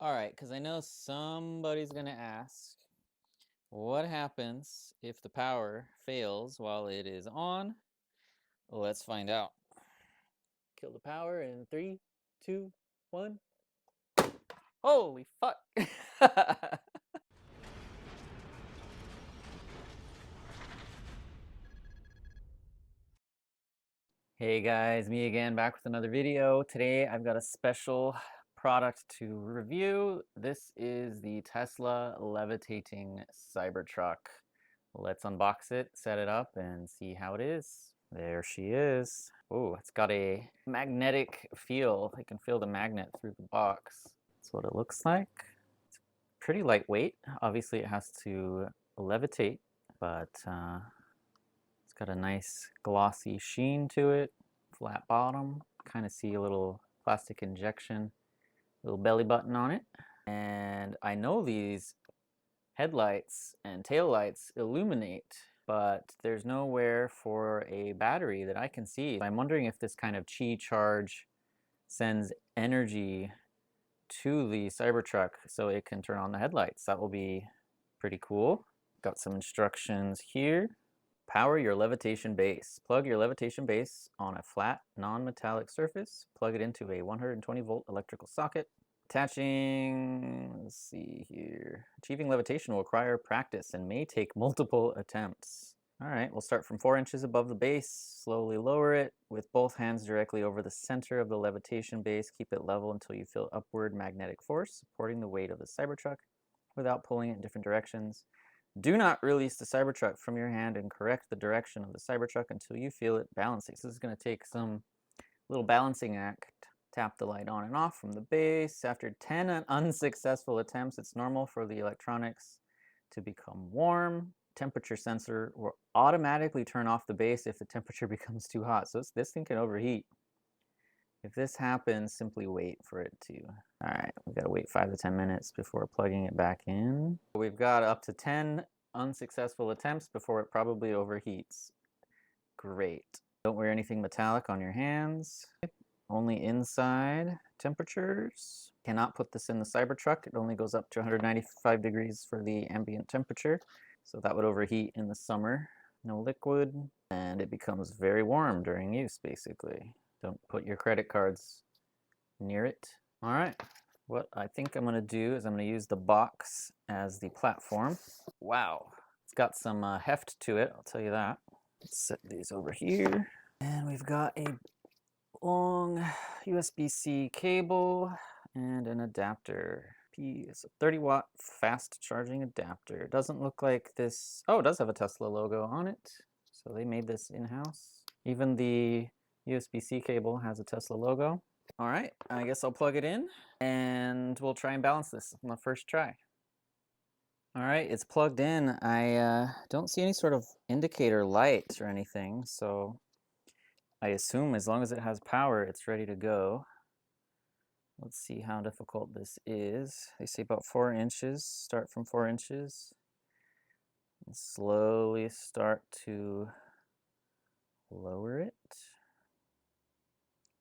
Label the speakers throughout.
Speaker 1: All right, because I know somebody's going to ask, what happens if the power fails while it is on? Let's find out. Kill the power in 3, 2, 1. Holy fuck. Hey guys, me again, back with another video. Today I've got a special product to review. This is the Tesla Levitating Cybertruck. Let's unbox it, set it up, and see how it is. There she is. Oh, it's got a magnetic feel. I can feel the magnet through the box. That's what it looks like. It's pretty lightweight. Obviously it has to levitate, but it's got a nice glossy sheen to it, flat bottom. Kind of see a little plastic injection, little belly button on it. And I know these headlights and taillights illuminate, but there's nowhere for a battery that I can see. I'm wondering if this kind of Qi charge sends energy to the Cybertruck so it can turn on the headlights. That will be pretty cool. Got some instructions here. Power your levitation base. Plug your levitation base on a flat, non-metallic surface. Plug it into a 120 volt electrical socket. Attaching, let's see here. Achieving levitation will require practice and may take multiple attempts. All right, we'll start from 4 inches above the base. Slowly lower it with both hands directly over the center of the levitation base. Keep it level until you feel upward magnetic force supporting the weight of the Cybertruck without pulling it in different directions. Do not release the Cybertruck from your hand and correct the direction of the Cybertruck until you feel it balancing. So this is going to take some little balancing act. Tap the light on and off from the base. After 10 unsuccessful attempts, it's normal for the electronics to become warm. Temperature sensor will automatically turn off the base if the temperature becomes too hot. So this thing can overheat. If this happens, simply wait for it to. All right, we've got to wait 5 to 10 minutes before plugging it back in. We've got up to 10 unsuccessful attempts before it probably overheats. Great. Don't wear anything metallic on your hands. Only inside temperatures. Cannot put this in the Cybertruck. It only goes up to 195 degrees for the ambient temperature. So that would overheat in the summer. No liquid. And it becomes very warm during use, basically. Don't put your credit cards near it. All right. What I think I'm going to do is I'm going to use the box as the platform. Wow. It's got some heft to it, I'll tell you that. Let's set these over here. And we've got a long USB-C cable and an adapter. It's a 30 watt fast charging adapter. It doesn't look like this. Oh, it does have a Tesla logo on it. So they made this in-house. Even the USB-C cable has a Tesla logo. All right, I guess I'll plug it in and we'll try and balance this on the first try. All right, it's plugged in. I don't see any sort of indicator light or anything, so I assume as long as it has power, it's ready to go. Let's see how difficult this is. They say about 4 inches. Start from 4 inches. And slowly start to lower it.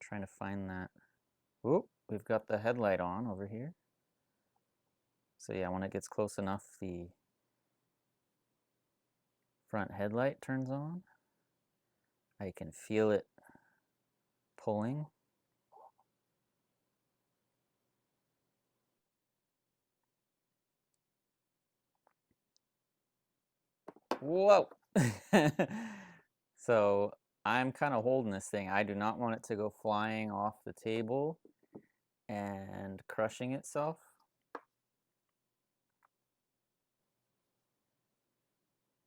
Speaker 1: Trying to find that. Oop, we've got the headlight on over here. So yeah, when it gets close enough, the front headlight turns on. I can feel it pulling. Whoa! So I'm kind of holding this thing. I do not want it to go flying off the table and crushing itself.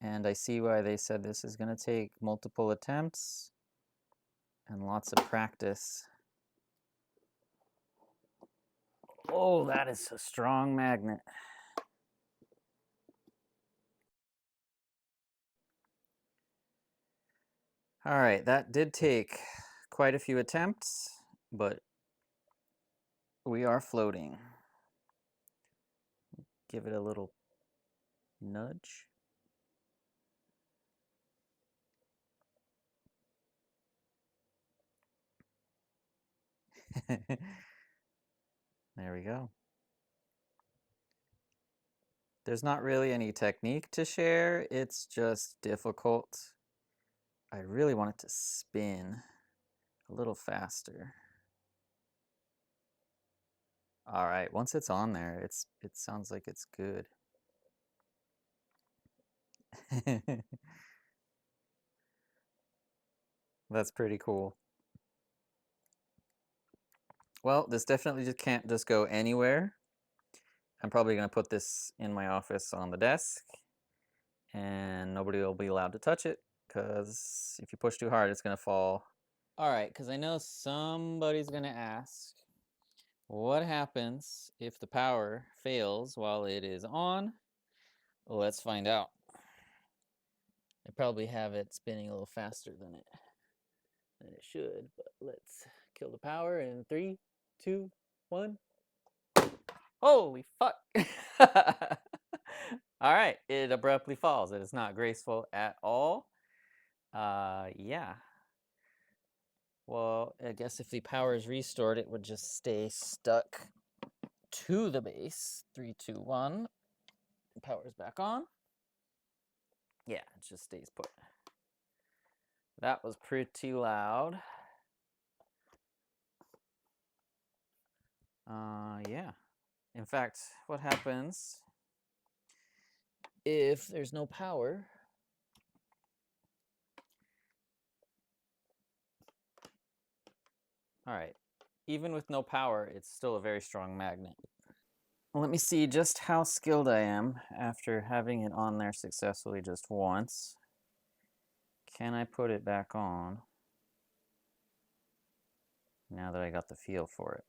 Speaker 1: And I see why they said this is going to take multiple attempts and lots of practice. Oh, that is a strong magnet. All right, that did take quite a few attempts, but we are floating. Give it a little nudge. There we go. There's not really any technique to share, it's just difficult. I really want it to spin a little faster. All right, once it's on there, it sounds like it's good. That's pretty cool. Well, this definitely just can't just go anywhere. I'm probably gonna put this in my office on the desk, and nobody will be allowed to touch it, because if you push too hard, it's gonna fall. All right, because I know somebody's gonna ask, what happens if the power fails while it is on? Well, let's find out. I probably have it spinning a little faster than it should, but let's kill the power in 3, 2, 1. Holy fuck! All right, it abruptly falls. It is not graceful at all. Yeah. Well, I guess if the power is restored, it would just stay stuck to the base. 3, 2, 1. Power's back on. Yeah, it just stays put. That was pretty loud. Yeah. In fact, what happens if there's no power? All right. Even with no power, it's still a very strong magnet. Let me see just how skilled I am after having it on there successfully just once. Can I put it back on now that I got the feel for it?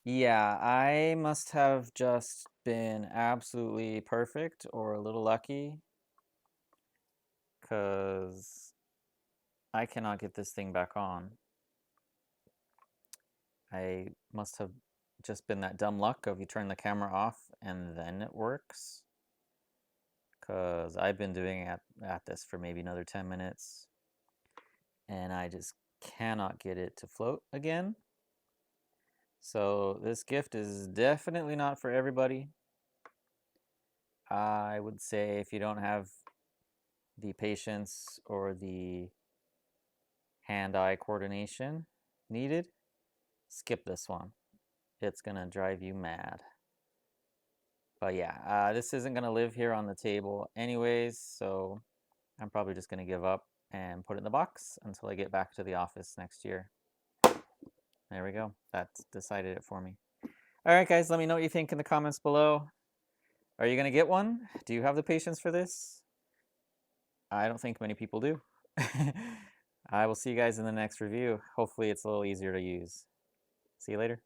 Speaker 1: Yeah, I must have just been absolutely perfect or a little lucky, because I cannot get this thing back on. I must have just been that dumb luck of you turn the camera off and then it works. Because I've been doing at this for maybe another 10 minutes and I just cannot get it to float again. So this gift is definitely not for everybody. I would say if you don't have the patience or the hand-eye coordination needed, skip this one. It's gonna drive you mad. But yeah, this isn't gonna live here on the table anyways, so I'm probably just gonna give up and put it in the box until I get back to the office next year. There we go. That's decided it for me. All right, guys, let me know what you think in the comments below. Are you gonna get one? Do you have the patience for this? I don't think many people do. I will see you guys in the next review. Hopefully it's a little easier to use. See you later.